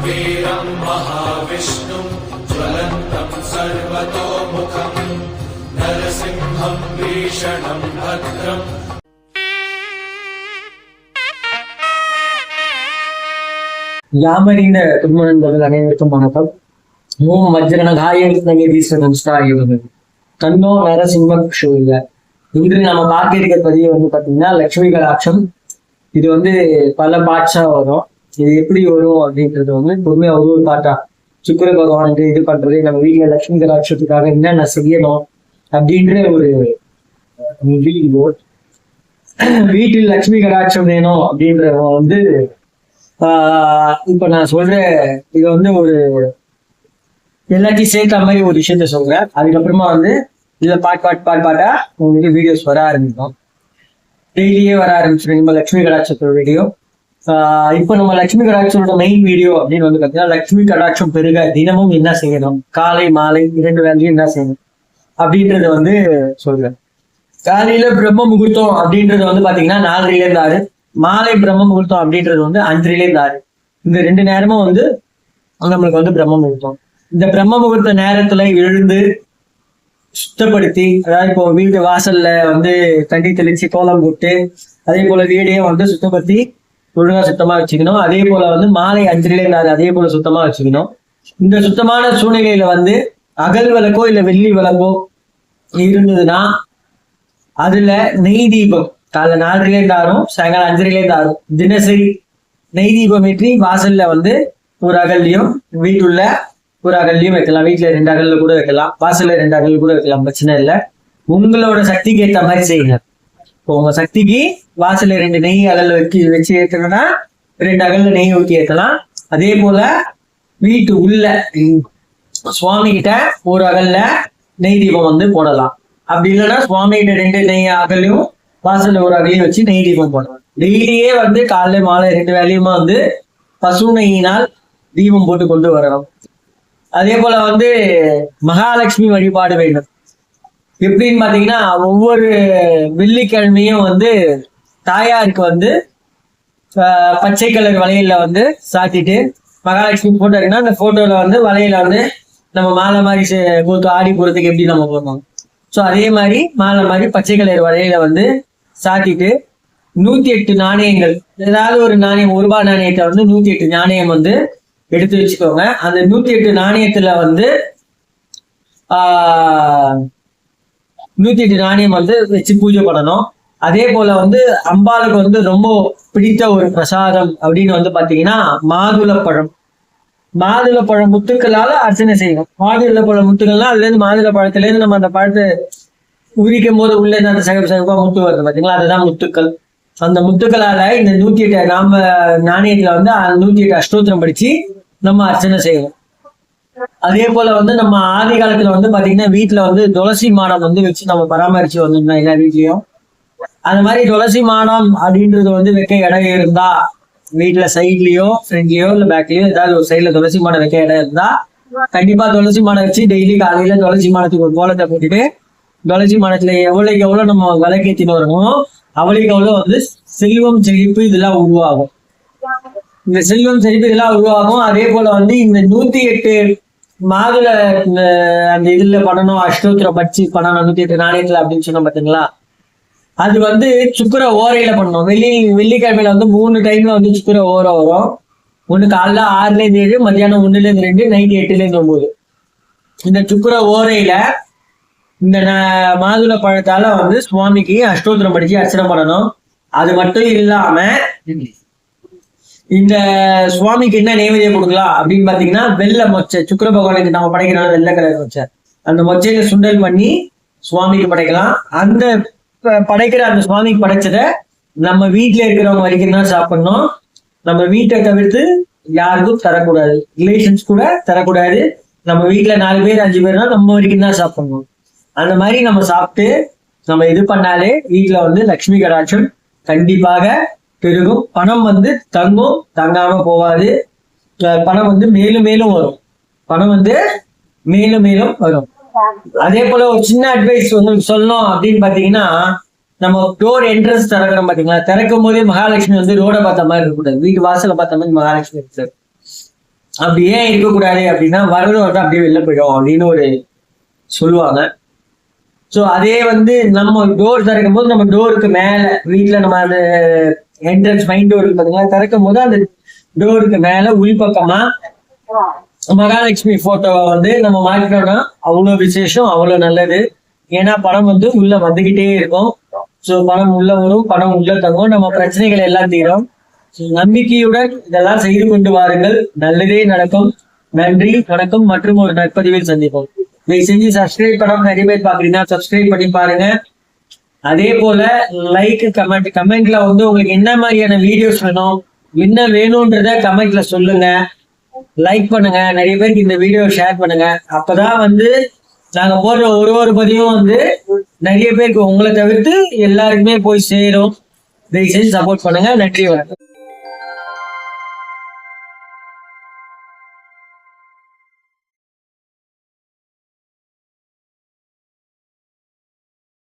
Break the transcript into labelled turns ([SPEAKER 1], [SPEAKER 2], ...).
[SPEAKER 1] वीरं महाविष्णुं ज्वलन्तं सर्वतोमुखं नरसिंहं भीषणं भद्रम्
[SPEAKER 2] யாமறிந்த துன்பங்கள் அனைவருக்கும் வணக்கம். ஓம் வஜ்ரனகாய விஷ்ணு தன்னோ நரசிம்ம சூரிய. இன்று நம்ம பார்க்க இருக்கிற பதிவு வந்து பாத்தீங்கன்னா லட்சுமி கடாட்சம். இது வந்து பல பார்ட்ஸா வரும். இது எப்படி வரும் அப்படின்றது வந்து பொறுமையா ஒரு பாட்டா சுக்கிர பகவானுக்கு இது பண்றது, நம்ம வீட்டுல லட்சுமி கடாட்சத்துக்காக என்னென்ன செய்யணும் அப்படின்ற ஒரு வீடியோ. வீட்டில் லட்சுமி கடாட்சம் வேணும் அப்படின்றவங்க வந்து இப்ப நான் சொல்றேன். இது வந்து ஒரு எல்லாத்தையும் சேர்த்த மாதிரி ஒரு விஷயத்த சொல்றேன். அதுக்கப்புறமா வந்து இதுல பாட்டா உங்களுக்கு வீடியோஸ் வர ஆரம்பிக்கும். டெய்லியே வர ஆரம்பிச்சிடும் நம்ம லட்சுமி கடாட்சத்தோட வீடியோ. இப்போ நம்ம லட்சுமி கடாட்சத்தோட மெயின் வீடியோ அப்படின்னு வந்து பாத்தீங்கன்னா, லட்சுமி கடாட்சம் பெருக தினமும் என்ன செய்யணும், காலை மாலை 2 வேளையும் என்ன செய்யணும் அப்படின்றத வந்து சொல்றேன். காலையில பிரம்ம முகூர்த்தம் அப்படின்றது வந்து பாத்தீங்கன்னா 4:00 6, மாலை பிரம்ம முகூர்த்தம் அப்படின்றது வந்து 5:00 6. இந்த 2 நேரமும் வந்து நம்மளுக்கு வந்து பிரம்ம முகூர்த்தம். இந்த பிரம்ம முகூர்த்த நேரத்துல எழுந்து சுத்தப்படுத்தி, அதாவது இப்போ வீட்டு வாசல்ல வந்து தண்ணி தெளிச்சு கோலம் போட்டு, அதே போல வீடையும் வந்து சுத்தப்படுத்தி ஒழுங்கா சுத்தமா வச்சுக்கணும். அதே போல வந்து மாலை 5:00 6 அதே போல சுத்தமா வச்சுக்கணும். இந்த சுத்தமான சூழ்நிலையில வந்து அகல் விளக்கோ இல்ல வெள்ளி விளக்கோ இருந்ததுன்னா அதுல நெய் தீபம் காலைல 4:00 6, சாயங்காலம் 5:00 6 தினசரி நெய் தீபம் ஏற்றி வாசல்ல வந்து ஒரு அகல்லையும் வீட்டுள்ள ஒரு அகல்லையும் வைக்கலாம். வீட்டுல 2 அகல்ல கூட வைக்கலாம், வாசல்ல 2 அகல் கூட வைக்கலாம், பிரச்சனை இல்லை. உங்களோட சக்திக்கு ஏற்ற மாதிரி செய்யுங்க. இப்போ உங்க சக்திக்கு வாசல்ல 2 நெய் அகல்ல வச்சு ஏற்றணும்னா 2 அகல்ல நெய் ஊற்றி ஏற்றலாம். அதே போல வீட்டு உள்ள சுவாமி கிட்ட ஒரு அகல்ல நெய் தீபம் வந்து போடலாம். அப்படி இல்லைன்னா சுவாமி கிட்ட 2 நெய் அகலையும் வாசல்ல ஒரு அகலையும் வச்சு நெய் தீபம் போடலாம். டெய்லியே வந்து காலைல மாலை 2 வேளையுமா வந்து பசு நெய்யினால் தீபம் போட்டு கொண்டு வரணும். அதே போல வந்து மகாலட்சுமி வழிபாடு வேண்டும். எப்படின்னு பாத்தீங்கன்னா, ஒவ்வொரு வெள்ளிக்கிழமையும் வந்து தாயாருக்கு வந்து பச்சை கலர் வளையல்ல வந்து சாத்திட்டு, மகாலட்சுமி போட்டோ இருக்குன்னா அந்த போட்டோல வந்து வளையல வந்து நம்ம மாலை மாதிரி ஆடி போறதுக்கு எப்படி நம்ம போடணும், ஸோ அதே மாதிரி மாலை மாதிரி பச்சை கலர் வளையல வந்து சாத்திட்டு 108 நாணயங்கள், ஏதாவது ஒரு நாணயம், ₹1 நாணயத்தை வந்து 108 நாணயம் வந்து எடுத்து வச்சுக்கோங்க. அந்த 108 நாணயத்துல வந்து 108 நாணயம் வந்து வச்சு பூஜை பண்ணணும். அதே போல வந்து அம்பாளுக்கு வந்து ரொம்ப பிடித்த ஒரு பிரசாதம் அப்படின்னு வந்து பாத்தீங்கன்னா மாதுளப்பழம். மாதுளப்பழம் முத்துக்களால அர்ச்சனை செய்யணும். மாதுளப்பழம் முத்துக்கள்லாம் அதுல இருந்து மாதுளை பழத்துல இருந்து நம்ம அந்த பழத்தை உரிக்கும் போது உள்ள இருந்து அந்த சகப்பா முத்து வருது பாத்தீங்களா, அதுதான் முத்துக்கள். அந்த முத்துக்களால இந்த 108 நாம நாணயத்துல வந்து 108 அஷ்டோத்திரம் படிச்சு நம்ம அர்ச்சனை செய்யணும். அதே போல வந்து நம்ம ஆதி காலத்துல வந்து பாத்தீங்கன்னா வீட்டுல வந்து துளசி மாடம் வந்து வச்சு நம்ம பராமரிச்சு வந்திருந்தோம் எல்லா வீட்லயும். அந்த மாதிரி துளசி மாடம் அப்படின்றது வந்து வைக்க இடம் இருந்தா, வீட்டுல சைட்லயோ ஃப்ரண்ட்லயோ இல்ல பேக்லயோ ஏதாவது ஒரு சைட்ல துளசி மாடம் வைக்க இடம் இருந்தா கண்டிப்பா துளசி மாடம் வச்சு டெய்லி காலையில துளசி மாடத்துக்கு ஒரு கோலத்தை போட்டுட்டு, துளசி மாடத்துல எவ்வளவுக்கு எவ்வளவு நம்ம விளக்கேத்தின்னு வரணும், அவளுக்கு எவ்வளவு வந்து செல்வம் செழிப்பு இதெல்லாம் உருவாகும். இந்த செல்வம் செழிப்பு இதெல்லாம் உருவாகும். அதே போல வந்து இந்த 108 மாதுள அந்த இதுல பண்ணணும், அஷ்டோத்திரம் பட்சி பண்ணணும் 108 நாணயத்துல அப்படின்னு சொன்னோம் பாத்தீங்களா. அது வந்து சுக்கிர ஓரையில பண்ணணும். வெள்ளிக்கிழமையில வந்து 3 டைம்ல வந்து சுக்கிர ஓரை வரும். ஒண்ணு காலைல 6ல இருந்து 7, மத்தியானம் 1ல இருந்து 2, நைட் 8ல இருந்து 9. இந்த சுக்கிர ஓரையில இந்த மாதுளை பழத்தால வந்து சுவாமிக்கு அஷ்டோத்திரம் படிச்சு அர்ச்சனை பண்ணணும். அது மட்டும் இல்லாம இந்த சுவாமிக்கு என்ன நைவேத்தியம் கொடுக்கலாம் அப்படின்னு பாத்தீங்கன்னா, வெள்ளை மொச்சை. சுக்கிர பகவானுக்கு நம்ம படைக்கிறோம் வெள்ளை கலர் மொச்சை. அந்த மொச்சையில சுண்டல் பண்ணி சுவாமிக்கு படைக்கலாம். அந்த படைக்கிற அந்த சுவாமிக்கு படைச்சதை நம்ம வீட்டுல இருக்கிறவங்க வரைக்கும் தான் சாப்பிடணும். நம்ம வீட்டை தவிர்த்து யாருக்கும் தரக்கூடாது, ரிலேஷன்ஸ் கூட தரக்கூடாது. நம்ம வீட்டுல 4 பேர் 5 பேர்னா நம்ம வரைக்கும் தான் சாப்பிடணும். அந்த மாதிரி நம்ம சாப்பிட்டு நம்ம இது பண்ணாலே வீட்டுல வந்து லட்சுமி கடாட்சம் கண்டிப்பாக பெருகும். பணம் வந்து தங்கும், தங்காம போவாது. பணம் வந்து மேலும் மேலும் வரும். பணம் வந்து மேலும் மேலும் வரும். அதே போல ஒரு சின்ன அட்வைஸ் உங்களுக்கு சொல்லணும் அப்படின்னு பாத்தீங்கன்னா, நம்ம டோர் என்ட்ரன்ஸ் திறக்கிறோம் பாத்தீங்களா, திறக்கும் போதே மகாலட்சுமி வந்து ரோட பார்த்த மாதிரி இருக்கக்கூடாது, வீட்டு வாசல பார்த்த மாதிரி மகாலட்சுமி இருக்காது. அப்படி ஏன் இருக்கக்கூடாது அப்படின்னா வரணும் வந்து அப்படியே வெளில போயிடும் அப்படின்னு ஒரு சொல்லுவாங்க. ஸோ அதே வந்து நம்ம டோர் திறக்கும் போது நம்ம டோருக்கு மேல வீட்டுல நம்ம அந்த என்ட்ரன்ஸ் மெயின் டோர் பார்த்தீங்கன்னா திறக்கும் போது அந்த டோருக்கு மேல உள்பக்கமா மகாலட்சுமி போட்டோவை வந்து நம்ம மாட்டிட்டோம்னா அவ்வளோ விசேஷம், அவ்வளோ நல்லது. ஏன்னா பணம் வந்து உள்ள வந்துகிட்டே இருக்கும். ஸோ பணம் உள்ள வரும், பணம் உள்ள தங்கும், நம்ம பிரச்சனைகள் எல்லாம் தீரும். நம்பிக்கையுடன் இதெல்லாம் செய்து கொண்டு வாருங்கள், நல்லதே நடக்கும். நன்றி, வணக்கம். மற்றும் ஒரு நற்பதிவில் சந்திப்போம். இதை செஞ்சு சப்ஸ்கிரைப் பண்ணாம நிறைய பேர் பாக்குறீங்கன்னா சப்ஸ்கிரைப் பண்ணி பாருங்க. அதே போல லைக், கமெண்ட்ல வந்து உங்களுக்கு என்ன மாதிரியான வீடியோஸ் வேணும், என்ன வேணும்ன்றத கமெண்ட்ல சொல்லுங்க. லைக் பண்ணுங்க, நிறைய பேருக்கு இந்த வீடியோ ஷேர் பண்ணுங்க. அப்பதான் வந்து நாங்க போடுற ஒரு பதிவும் வந்து நிறைய பேருக்கு உங்களை தவிர்த்து எல்லாருக்குமே போய் சேரும். தயவு செஞ்சு சப்போர்ட் பண்ணுங்க. நன்றி, வணக்கம்.